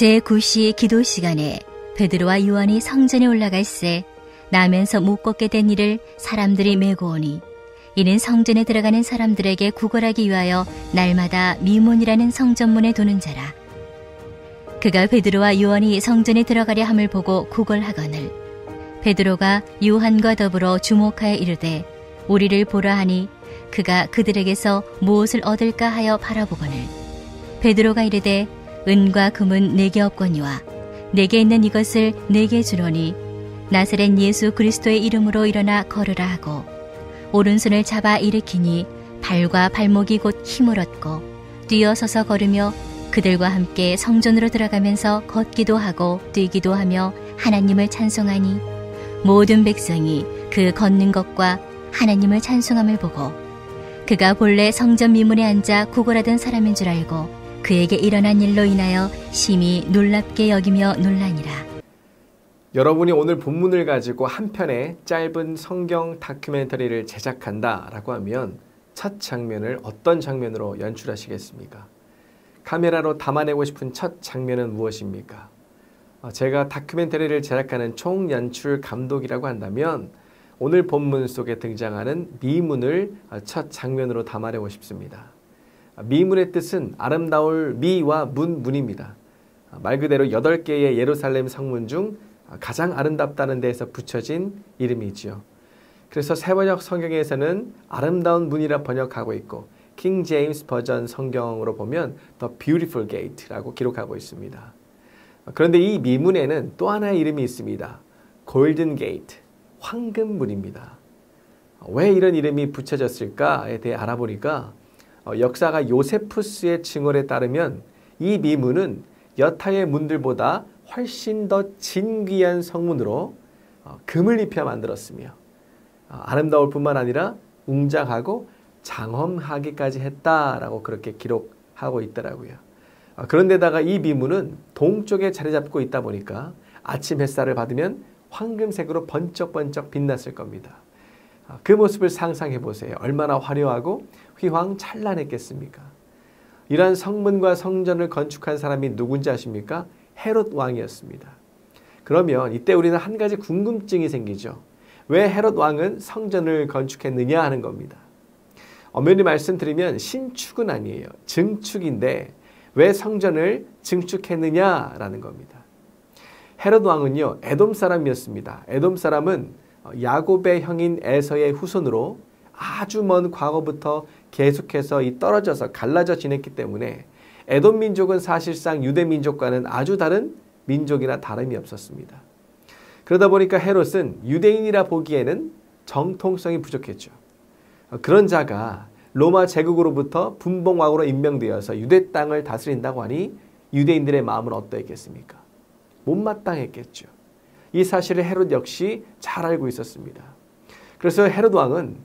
제9시 기도 시간에 베드로와 요한이 성전에 올라갈새 나면서 못 걷게 된 이를 사람들이 메고 오니 이는 성전에 들어가는 사람들에게 구걸하기 위하여 날마다 미문이라는 성전문에 도는 자라. 그가 베드로와 요한이 성전에 들어가려 함을 보고 구걸하거늘 베드로가 요한과 더불어 주목하여 이르되 우리를 보라 하니 그가 그들에게서 무엇을 얻을까 하여 바라보거늘 베드로가 이르되 은과 금은 내게 없거니와 내게 있는 이것을 내게 주노니 나사렛 예수 그리스도의 이름으로 일어나 걸으라 하고 오른손을 잡아 일으키니 발과 발목이 곧 힘을 얻고 뛰어서서 걸으며 그들과 함께 성전으로 들어가면서 걷기도 하고 뛰기도 하며 하나님을 찬송하니 모든 백성이 그 걷는 것과 하나님을 찬송함을 보고 그가 본래 성전 미문에 앉아 구걸하던 사람인 줄 알고 그에게 일어난 일로 인하여 심히 놀랍게 여기며 놀라니라. 여러분이 오늘 본문을 가지고 한 편의 짧은 성경 다큐멘터리를 제작한다라고 하면 첫 장면을 어떤 장면으로 연출하시겠습니까? 카메라로 담아내고 싶은 첫 장면은 무엇입니까? 제가 다큐멘터리를 제작하는 총연출 감독이라고 한다면 오늘 본문 속에 등장하는 미문을 첫 장면으로 담아내고 싶습니다. 미문의 뜻은 아름다울 미와 문입니다. 말 그대로 8개의 예루살렘 성문 중 가장 아름답다는 데에서 붙여진 이름이지요. 그래서 새번역 성경에서는 아름다운 문이라 번역하고 있고 킹 제임스 버전 성경으로 보면 The Beautiful Gate라고 기록하고 있습니다. 그런데 이 미문에는 또 하나의 이름이 있습니다. Golden Gate, 황금문입니다. 왜 이런 이름이 붙여졌을까에 대해 알아보니까 역사가 요세푸스의 증언에 따르면 이 미문은 여타의 문들보다 훨씬 더 진귀한 성문으로 금을 입혀 만들었으며 아름다울 뿐만 아니라 웅장하고 장엄하기까지 했다라고 그렇게 기록하고 있더라고요. 그런데다가 이 미문은 동쪽에 자리 잡고 있다 보니까 아침 햇살을 받으면 황금색으로 번쩍번쩍 빛났을 겁니다. 그 모습을 상상해 보세요. 얼마나 화려하고 휘황찬란했겠습니까? 이러한 성문과 성전을 건축한 사람이 누군지 아십니까? 헤롯 왕이었습니다. 그러면 이때 우리는 한 가지 궁금증이 생기죠. 왜 헤롯 왕은 성전을 건축했느냐 하는 겁니다. 엄연히 말씀드리면 신축은 아니에요. 증축인데 왜 성전을 증축했느냐라는 겁니다. 헤롯 왕은요, 에돔 사람이었습니다. 에돔 사람은 야곱의 형인 에서의 후손으로 아주 먼 과거부터 계속해서 떨어져서 갈라져 지냈기 때문에 에돔 민족은 사실상 유대 민족과는 아주 다른 민족이나 다름이 없었습니다. 그러다 보니까 헤롯은 유대인이라 보기에는 정통성이 부족했죠. 그런 자가 로마 제국으로부터 분봉왕으로 임명되어서 유대 땅을 다스린다고 하니 유대인들의 마음은 어떠했겠습니까? 못마땅했겠죠. 이 사실을 헤롯 역시 잘 알고 있었습니다. 그래서 헤롯 왕은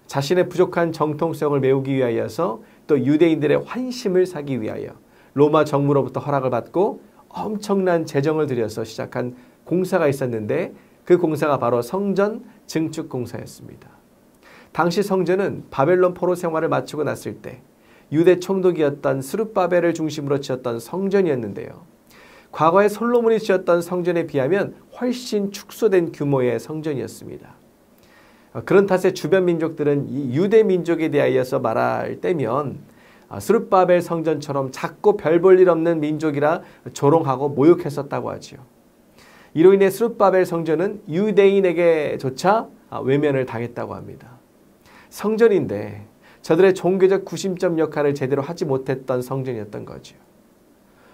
자신의 부족한 정통성을 메우기 위하여서 또 유대인들의 환심을 사기 위하여 로마 정부로부터 허락을 받고 엄청난 재정을 들여서 시작한 공사가 있었는데 그 공사가 바로 성전 증축 공사였습니다. 당시 성전은 바벨론 포로 생활을 마치고 났을 때 유대 총독이었던 스룹바벨을 중심으로 지었던 성전이었는데요. 과거에 솔로몬이 지었던 성전에 비하면 훨씬 축소된 규모의 성전이었습니다. 그런 탓에 주변 민족들은 이 유대 민족에 대하여서 말할 때면 스룹바벨 성전처럼 작고 별 볼 일 없는 민족이라 조롱하고 모욕했었다고 하지요. 이로 인해 스룹바벨 성전은 유대인에게조차 외면을 당했다고 합니다. 성전인데 저들의 종교적 구심점 역할을 제대로 하지 못했던 성전이었던 거죠.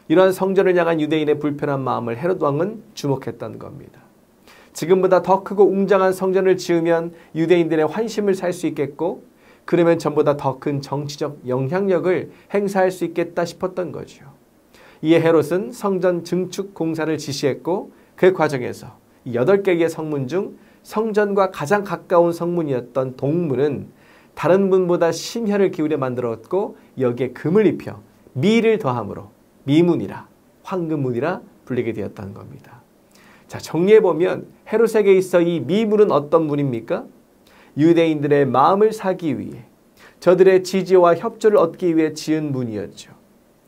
이러한 성전을 향한 유대인의 불편한 마음을 헤롯 왕은 주목했던 겁니다. 지금보다 더 크고 웅장한 성전을 지으면 유대인들의 환심을 살 수 있겠고 그러면 전보다 더 큰 정치적 영향력을 행사할 수 있겠다 싶었던 거죠. 이에 헤롯은 성전 증축 공사를 지시했고 그 과정에서 8개의 성문 중 성전과 가장 가까운 성문이었던 동문은 다른 문보다 심혈을 기울여 만들었고 여기에 금을 입혀 미를 더함으로 미문이라 황금문이라 불리게 되었다는 겁니다. 자, 정리해보면 헤롯에게 있어 이 미문은 어떤 문입니까? 유대인들의 마음을 사기 위해 저들의 지지와 협조를 얻기 위해 지은 문이었죠.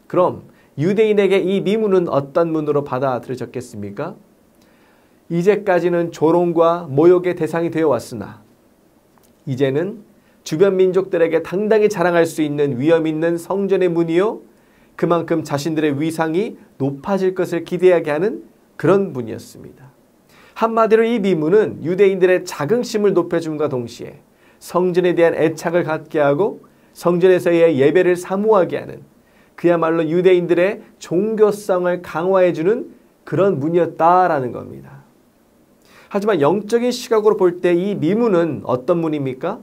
그럼 유대인에게 이 미문은 어떤 문으로 받아들여졌겠습니까? 이제까지는 조롱과 모욕의 대상이 되어 왔으나 이제는 주변 민족들에게 당당히 자랑할 수 있는 위험 있는 성전의 문이요, 그만큼 자신들의 위상이 높아질 것을 기대하게 하는 그런 문이었습니다. 한마디로 이 미문은 유대인들의 자긍심을 높여줌과 동시에 성전에 대한 애착을 갖게 하고 성전에서의 예배를 사모하게 하는, 그야말로 유대인들의 종교성을 강화해주는 그런 문이었다라는 겁니다. 하지만 영적인 시각으로 볼 때 이 미문은 어떤 문입니까?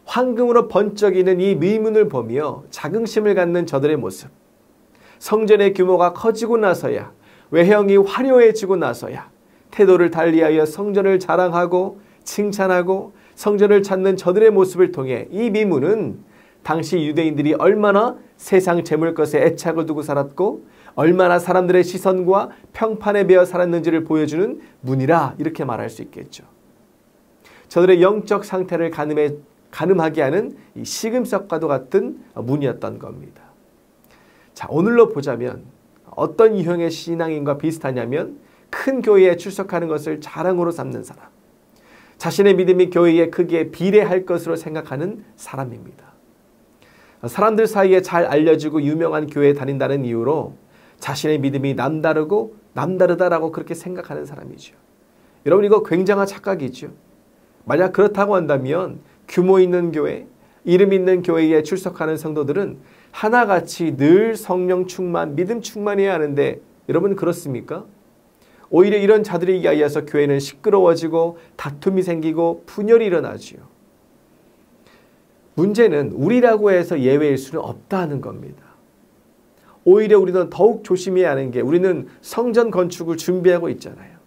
황금으로 번쩍이는 이 미문을 보며 자긍심을 갖는 저들의 모습, 성전의 규모가 커지고 나서야, 외형이 화려해지고 나서야 태도를 달리하여 성전을 자랑하고 칭찬하고 성전을 찾는 저들의 모습을 통해 이 미문은 당시 유대인들이 얼마나 세상 재물 것에 애착을 두고 살았고 얼마나 사람들의 시선과 평판에 베어 살았는지를 보여주는 문이라, 이렇게 말할 수 있겠죠. 저들의 영적 상태를 가늠하게 하는 이 시금석과도 같은 문이었던 겁니다. 자, 오늘로 보자면 어떤 유형의 신앙인과 비슷하냐면 큰 교회에 출석하는 것을 자랑으로 삼는 사람, 자신의 믿음이 교회의 크기에 비례할 것으로 생각하는 사람입니다. 사람들 사이에 잘 알려지고 유명한 교회에 다닌다는 이유로 자신의 믿음이 남다르고 남다르다라고 그렇게 생각하는 사람이죠. 여러분, 이거 굉장한 착각이죠. 만약 그렇다고 한다면 규모 있는 교회, 이름 있는 교회에 출석하는 성도들은 하나같이 늘 성령 충만, 믿음 충만해야 하는데 여러분 그렇습니까? 오히려 이런 자들에 의해서 교회는 시끄러워지고 다툼이 생기고 분열이 일어나지요. 문제는 우리라고 해서 예외일 수는 없다는 겁니다. 오히려 우리는 더욱 조심해야 하는 게, 우리는 성전 건축을 준비하고 있잖아요.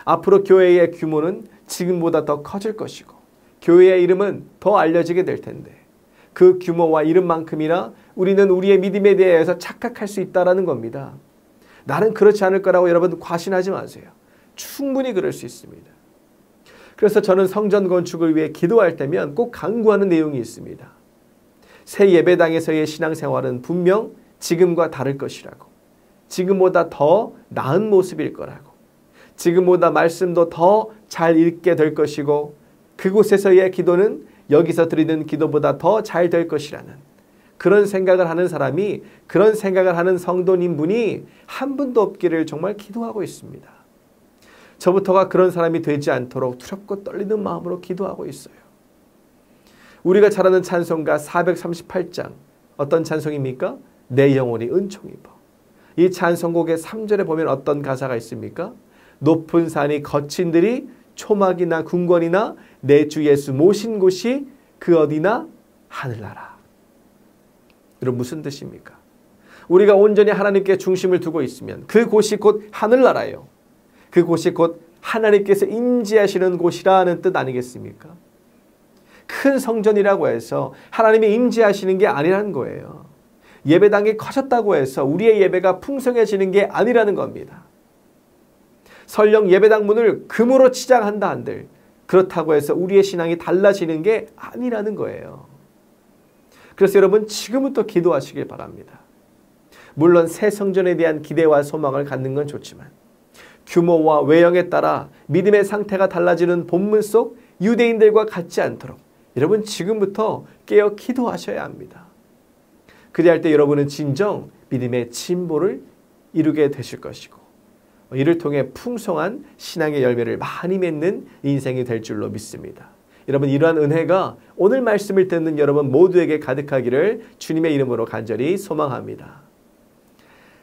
앞으로 교회의 규모는 지금보다 더 커질 것이고 교회의 이름은 더 알려지게 될 텐데 그 규모와 이름만큼이나 우리는 우리의 믿음에 대해서 착각할 수 있다는 겁니다. 나는 그렇지 않을 거라고 여러분 과신하지 마세요. 충분히 그럴 수 있습니다. 그래서 저는 성전 건축을 위해 기도할 때면 꼭 강구하는 내용이 있습니다. 새 예배당에서의 신앙생활은 분명 지금과 다를 것이라고, 지금보다 더 나은 모습일 거라고, 지금보다 말씀도 더 잘 읽게 될 것이고 그곳에서의 기도는 여기서 드리는 기도보다 더 잘 될 것이라는 그런 생각을 하는 사람이, 그런 생각을 하는 성도님분이 한 분도 없기를 정말 기도하고 있습니다. 저부터가 그런 사람이 되지 않도록 두렵고 떨리는 마음으로 기도하고 있어요. 우리가 잘 아는 찬송가 438장, 어떤 찬송입니까? 내 영혼이 은총 입어. 이 찬송곡의 3절에 보면 어떤 가사가 있습니까? 높은 산이 거친들이 초막이나 궁궐이나 내 주 예수 모신 곳이 그 어디나 하늘나라. 여러분, 무슨 뜻입니까? 우리가 온전히 하나님께 중심을 두고 있으면 그곳이 곧 하늘나라예요. 그곳이 곧 하나님께서 임재하시는 곳이라는 뜻 아니겠습니까? 큰 성전이라고 해서 하나님이 임재하시는 게 아니라는 거예요. 예배당이 커졌다고 해서 우리의 예배가 풍성해지는 게 아니라는 겁니다. 설령 예배당 문을 금으로 치장한다 한들 그렇다고 해서 우리의 신앙이 달라지는 게 아니라는 거예요. 그래서 여러분, 지금부터 기도하시길 바랍니다. 물론 새 성전에 대한 기대와 소망을 갖는 건 좋지만 규모와 외형에 따라 믿음의 상태가 달라지는 본문 속 유대인들과 같지 않도록 여러분 지금부터 깨어 기도하셔야 합니다. 그리할 때 여러분은 진정 믿음의 진보를 이루게 되실 것이고 이를 통해 풍성한 신앙의 열매를 많이 맺는 인생이 될 줄로 믿습니다. 여러분, 이러한 은혜가 오늘 말씀을 듣는 여러분 모두에게 가득하기를 주님의 이름으로 간절히 소망합니다.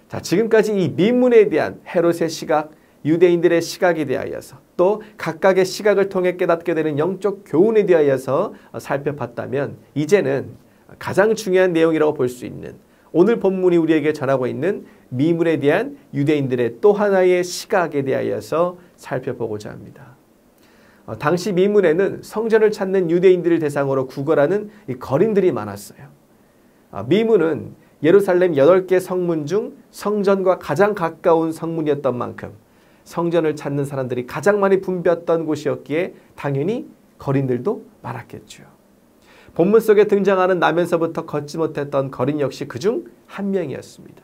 자, 지금까지 이 미문에 대한 헤롯의 시각, 유대인들의 시각에 대하여서 또 각각의 시각을 통해 깨닫게 되는 영적 교훈에 대하여서 살펴봤다면 이제는 가장 중요한 내용이라고 볼 수 있는 오늘 본문이 우리에게 전하고 있는 미문에 대한 유대인들의 또 하나의 시각에 대하여서 살펴보고자 합니다. 당시 미문에는 성전을 찾는 유대인들을 대상으로 구걸하는 거린들이 많았어요. 미문은 예루살렘 8개 성문 중 성전과 가장 가까운 성문이었던 만큼 성전을 찾는 사람들이 가장 많이 붐볐던 곳이었기에 당연히 거린들도 많았겠죠. 본문 속에 등장하는 나면서부터 걷지 못했던 거린 역시 그중 한 명이었습니다.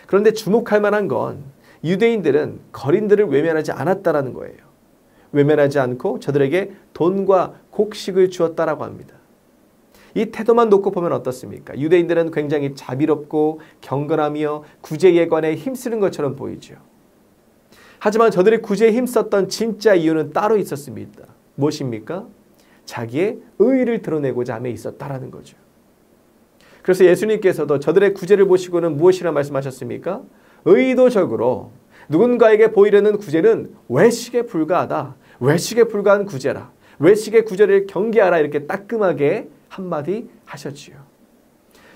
그런데 주목할 만한 건 유대인들은 거린들을 외면하지 않았다라는 거예요. 외면하지 않고 저들에게 돈과 곡식을 주었다라고 합니다. 이 태도만 놓고 보면 어떻습니까? 유대인들은 굉장히 자비롭고 경건하며 구제예관에 힘쓰는 것처럼 보이죠. 하지만 저들이 구제에 힘썼던 진짜 이유는 따로 있었습니다. 무엇입니까? 자기의 의의를 드러내고자 함에 있었다라는 거죠. 그래서 예수님께서도 저들의 구제를 보시고는 무엇이라 말씀하셨습니까? 의도적으로 누군가에게 보이려는 구제는 외식에 불과하다. 외식에 불과한 구제라. 외식의 구제를 경계하라. 이렇게 따끔하게 한마디 하셨지요.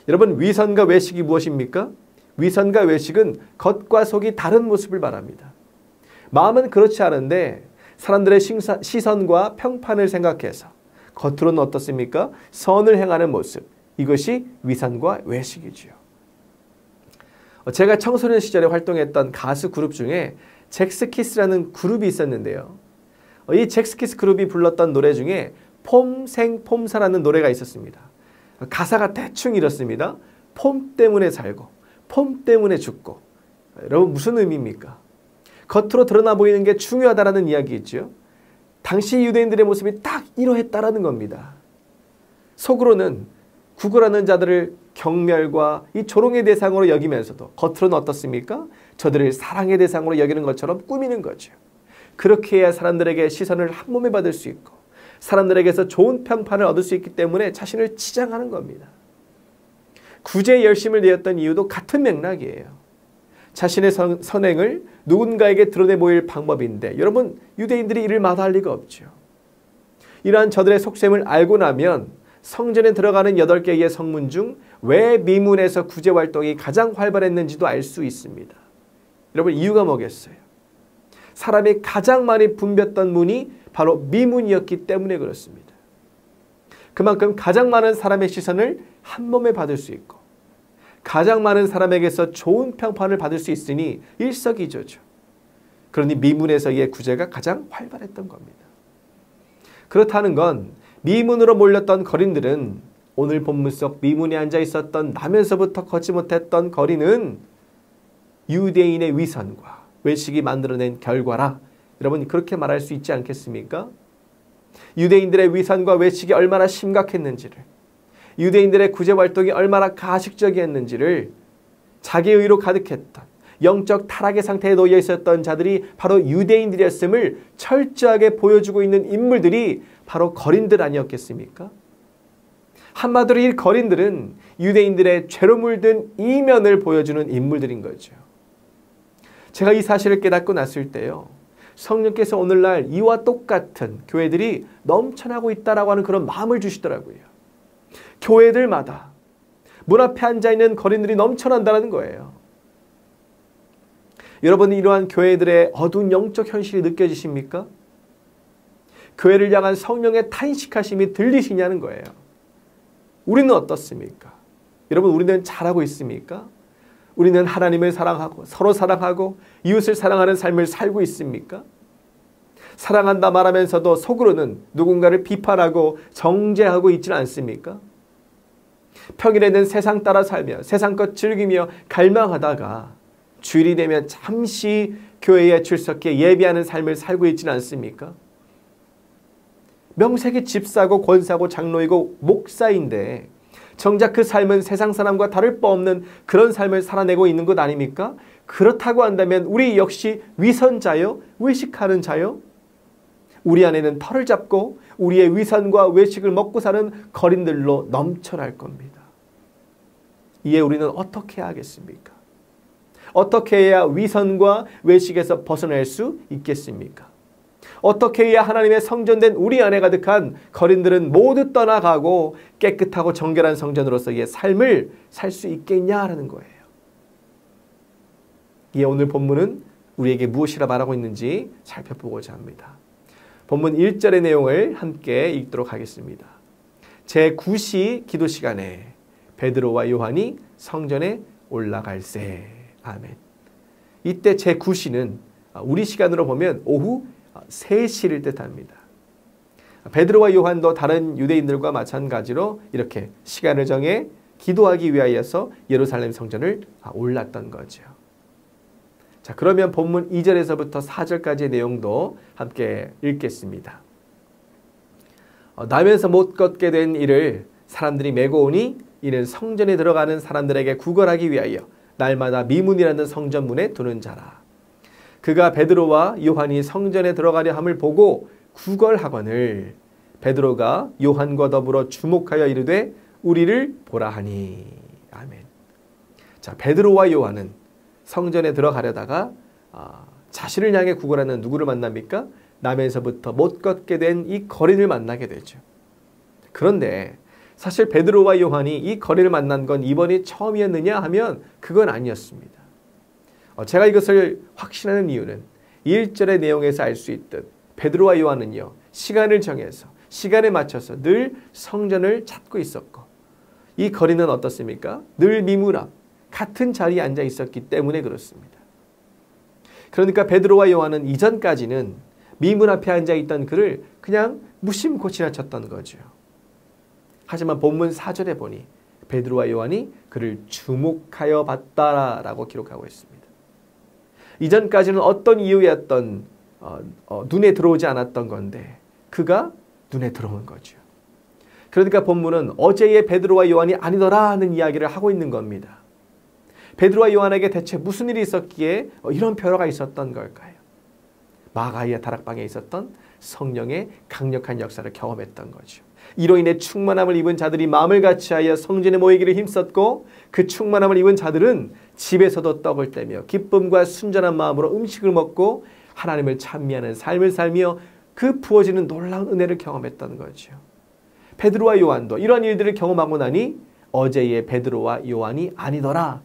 여러분, 위선과 외식이 무엇입니까? 위선과 외식은 겉과 속이 다른 모습을 말합니다. 마음은 그렇지 않은데 사람들의 시선과 평판을 생각해서 겉으로는 어떻습니까? 선을 행하는 모습. 이것이 위선과 외식이지요. 제가 청소년 시절에 활동했던 가수 그룹 중에 잭스키스라는 그룹이 있었는데요. 이 잭스키스 그룹이 불렀던 노래 중에 폼생폼사라는 노래가 있었습니다. 가사가 대충 이렇습니다. 폼 때문에 살고 폼 때문에 죽고. 여러분, 무슨 의미입니까? 겉으로 드러나 보이는 게 중요하다라는 이야기겠죠. 당시 유대인들의 모습이 딱 이러했다라는 겁니다. 속으로는 구걸하는 자들을 경멸과 이 조롱의 대상으로 여기면서도 겉으로는 어떻습니까? 저들을 사랑의 대상으로 여기는 것처럼 꾸미는 거죠. 그렇게 해야 사람들에게 시선을 한 몸에 받을 수 있고 사람들에게서 좋은 평판을 얻을 수 있기 때문에 자신을 치장하는 겁니다. 구제에 열심을 내었던 이유도 같은 맥락이에요. 자신의 선행을 누군가에게 드러내 보일 방법인데 여러분, 유대인들이 이를 마다할 리가 없죠. 이러한 저들의 속셈을 알고 나면 성전에 들어가는 8개의 성문 중 왜 미문에서 구제 활동이 가장 활발했는지도 알 수 있습니다. 여러분, 이유가 뭐겠어요? 사람이 가장 많이 붐볐던 문이 바로 미문이었기 때문에 그렇습니다. 그만큼 가장 많은 사람의 시선을 한 몸에 받을 수 있고 가장 많은 사람에게서 좋은 평판을 받을 수 있으니 일석이조죠. 그러니 미문에서의 구제가 가장 활발했던 겁니다. 그렇다는 건 미문으로 몰렸던 거린들은 오늘 본문 속 미문에 앉아 있었던 나면서부터 걷지 못했던 거리는 유대인의 위선과 외식이 만들어낸 결과라. 여러분, 그렇게 말할 수 있지 않겠습니까? 유대인들의 위선과 외식이 얼마나 심각했는지를, 유대인들의 구제 활동이 얼마나 가식적이었는지를 자기 의로 가득했던 영적 타락의 상태에 놓여 있었던 자들이 바로 유대인들이었음을 철저하게 보여주고 있는 인물들이 바로 거린들 아니었겠습니까? 한마디로 이 거린들은 유대인들의 죄로 물든 이면을 보여주는 인물들인 거죠. 제가 이 사실을 깨닫고 났을 때요, 성령께서 오늘날 이와 똑같은 교회들이 넘쳐나고 있다라고 하는 그런 마음을 주시더라고요. 교회들마다 문 앞에 앉아있는 거린들이 넘쳐난다는 거예요. 여러분, 이러한 교회들의 어두운 영적 현실이 느껴지십니까? 교회를 향한 성령의 탄식하심이 들리시냐는 거예요. 우리는 어떻습니까? 여러분, 우리는 잘하고 있습니까? 우리는 하나님을 사랑하고 서로 사랑하고 이웃을 사랑하는 삶을 살고 있습니까? 사랑한다 말하면서도 속으로는 누군가를 비판하고 정죄하고 있지는 않습니까? 평일에는 세상 따라 살며 세상 것 즐기며 갈망하다가 주일이 되면 잠시 교회에 출석해 예배하는 삶을 살고 있지는 않습니까? 명색이 집사고 권사고 장로이고 목사인데 정작 그 삶은 세상 사람과 다를 바 없는 그런 삶을 살아내고 있는 것 아닙니까? 그렇다고 한다면 우리 역시 위선자요? 외식하는 자요? 우리 안에는 털을 잡고 우리의 위선과 외식을 먹고 사는 거린들로 넘쳐날 겁니다. 이에 우리는 어떻게 해야 하겠습니까? 어떻게 해야 위선과 외식에서 벗어날 수 있겠습니까? 어떻게 해야 하나님의 성전된 우리 안에 가득한 거린들은 모두 떠나가고 깨끗하고 정결한 성전으로서의 삶을 살 수 있겠냐라는 거예요. 이에 오늘 본문은 우리에게 무엇이라 말하고 있는지 살펴보고자 합니다. 본문 1절의 내용을 함께 읽도록 하겠습니다. 제9시 기도 시간에 베드로와 요한이 성전에 올라갈세. 아멘. 이때 제9시는 우리 시간으로 보면 오후 3시를 뜻합니다. 베드로와 요한도 다른 유대인들과 마찬가지로 이렇게 시간을 정해 기도하기 위하여서 예루살렘 성전을 올랐던 거죠. 자, 그러면 본문 2절에서부터 4절까지의 내용도 함께 읽겠습니다. 나면서 못 걷게 된 이를 사람들이 메고 오니 이는 성전에 들어가는 사람들에게 구걸하기 위하여 날마다 미문이라는 성전문에 두는 자라. 그가 베드로와 요한이 성전에 들어가려 함을 보고 구걸하거늘 베드로가 요한과 더불어 주목하여 이르되 우리를 보라 하니. 아멘. 자, 베드로와 요한은 성전에 들어가려다가 자신을 향해 구걸하는 누구를 만납니까? 남에서부터 못 걷게 된 이 거린을 만나게 되죠. 그런데 사실 베드로와 요한이 이 거린을 만난 건 이번이 처음이었느냐 하면 그건 아니었습니다. 제가 이것을 확신하는 이유는 1절의 내용에서 알 수 있듯 베드로와 요한은요, 시간을 정해서 시간에 맞춰서 늘 성전을 찾고 있었고 이 거린은 어떻습니까? 늘 미문 앞 같은 자리에 앉아 있었기 때문에 그렇습니다. 그러니까 베드로와 요한은 이전까지는 미문 앞에 앉아 있던 그를 그냥 무심코 지나쳤던 거죠. 하지만 본문 4절에 보니 베드로와 요한이 그를 주목하여 봤다라고 기록하고 있습니다. 이전까지는 어떤 이유였던 눈에 들어오지 않았던 건데 그가 눈에 들어온 거죠. 그러니까 본문은 어제의 베드로와 요한이 아니더라 하는 이야기를 하고 있는 겁니다. 베드로와 요한에게 대체 무슨 일이 있었기에 이런 변화가 있었던 걸까요? 마가이아 다락방에 있었던 성령의 강력한 역사를 경험했던 거죠. 이로 인해 충만함을 입은 자들이 마음을 같이하여 성전에 모이기를 힘썼고 그 충만함을 입은 자들은 집에서도 떡을 떼며 기쁨과 순전한 마음으로 음식을 먹고 하나님을 찬미하는 삶을 살며 그 부어지는 놀라운 은혜를 경험했던 거죠. 베드로와 요한도 이런 일들을 경험하고 나니 어제의 베드로와 요한이 아니더라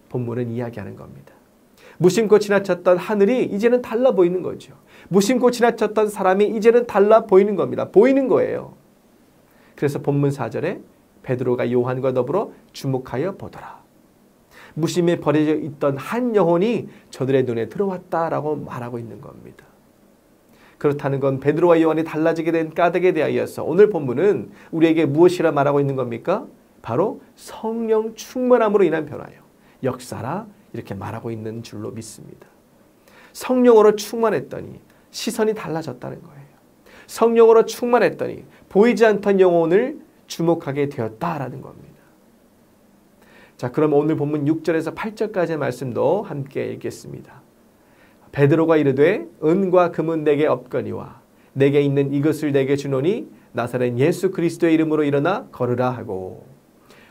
본문은 이야기하는 겁니다. 무심코 지나쳤던 하늘이 이제는 달라 보이는 거죠. 무심코 지나쳤던 사람이 이제는 달라 보이는 겁니다. 보이는 거예요. 그래서 본문 4절에 베드로가 요한과 더불어 주목하여 보더라. 무심에 버려져 있던 한 영혼이 저들의 눈에 들어왔다라고 말하고 있는 겁니다. 그렇다는 건 베드로와 요한이 달라지게 된 까닭에 대하여서 오늘 본문은 우리에게 무엇이라 말하고 있는 겁니까? 바로 성령 충만함으로 인한 변화예요. 역사라 이렇게 말하고 있는 줄로 믿습니다. 성령으로 충만했더니 시선이 달라졌다는 거예요. 성령으로 충만했더니 보이지 않던 영혼을 주목하게 되었다라는 겁니다. 자, 그럼 오늘 본문 6절에서 8절까지의 말씀도 함께 읽겠습니다. 베드로가 이르되 은과 금은 내게 없거니와 내게 있는 이것을 내게 주노니 나사렛 예수 그리스도의 이름으로 일어나 걸으라 하고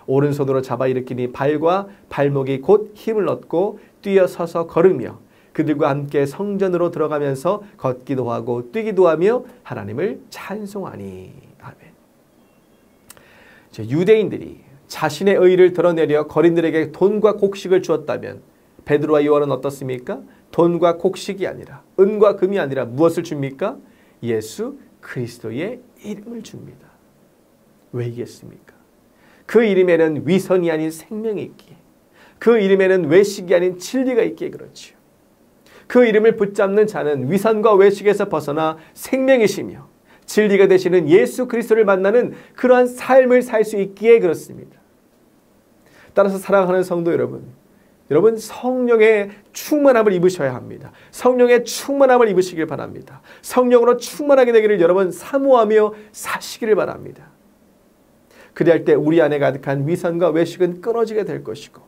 오른손으로 잡아 일으키니 발과 발목이 곧 힘을 얻고 뛰어 서서 걸으며 그들과 함께 성전으로 들어가면서 걷기도 하고 뛰기도 하며 하나님을 찬송하니. 아멘. 유대인들이 자신의 의를 드러내려 거린들에게 돈과 곡식을 주었다면 베드로와 요한은 어떻습니까? 돈과 곡식이 아니라 은과 금이 아니라 무엇을 줍니까? 예수 그리스도의 이름을 줍니다. 왜이겠습니까? 그 이름에는 위선이 아닌 생명이 있기에, 그 이름에는 외식이 아닌 진리가 있기에 그렇지요. 그 이름을 붙잡는 자는 위선과 외식에서 벗어나 생명이시며 진리가 되시는 예수 그리스도를 만나는 그러한 삶을 살 수 있기에 그렇습니다. 따라서 사랑하는 성도 여러분, 여러분 성령의 충만함을 입으셔야 합니다. 성령의 충만함을 입으시길 바랍니다. 성령으로 충만하게 되기를 여러분 사모하며 사시기를 바랍니다. 그리할 때 우리 안에 가득한 위선과 외식은 끊어지게 될 것이고,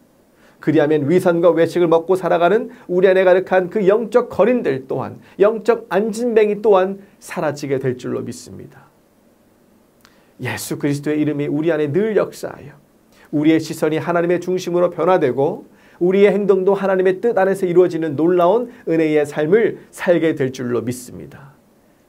그리하면 위선과 외식을 먹고 살아가는 우리 안에 가득한 그 영적 거린들 또한, 영적 안진뱅이 또한 사라지게 될 줄로 믿습니다. 예수 그리스도의 이름이 우리 안에 늘 역사하여 우리의 시선이 하나님의 중심으로 변화되고 우리의 행동도 하나님의 뜻 안에서 이루어지는 놀라운 은혜의 삶을 살게 될 줄로 믿습니다.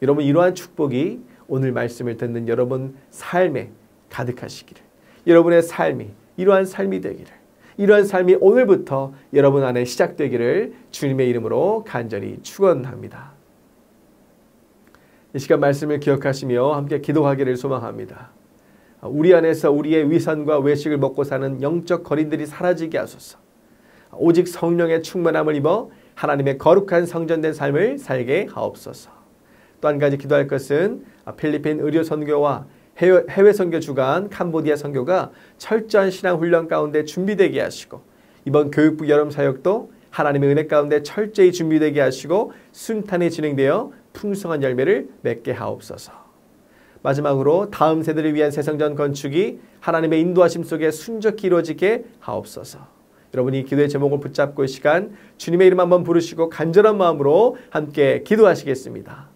여러분 이러한 축복이 오늘 말씀을 듣는 여러분 삶에 가득하시기를, 여러분의 삶이 이러한 삶이 되기를, 이러한 삶이 오늘부터 여러분 안에 시작되기를 주님의 이름으로 간절히 축원합니다. 이 시간 말씀을 기억하시며 함께 기도하기를 소망합니다. 우리 안에서 우리의 위선과 외식을 먹고 사는 영적 거린들이 사라지게 하소서. 오직 성령의 충만함을 입어 하나님의 거룩한 성전된 삶을 살게 하옵소서. 또 한 가지 기도할 것은 필리핀 의료 선교와 해외 선교 주간 캄보디아 선교가 철저한 신앙 훈련 가운데 준비되게 하시고 이번 교육부 여름 사역도 하나님의 은혜 가운데 철저히 준비되게 하시고 순탄히 진행되어 풍성한 열매를 맺게 하옵소서. 마지막으로 다음 세대를 위한 새성전 건축이 하나님의 인도하심 속에 순적히 이루어지게 하옵소서. 여러분이 기도의 제목을 붙잡고 이 시간 주님의 이름 한번 부르시고 간절한 마음으로 함께 기도하시겠습니다.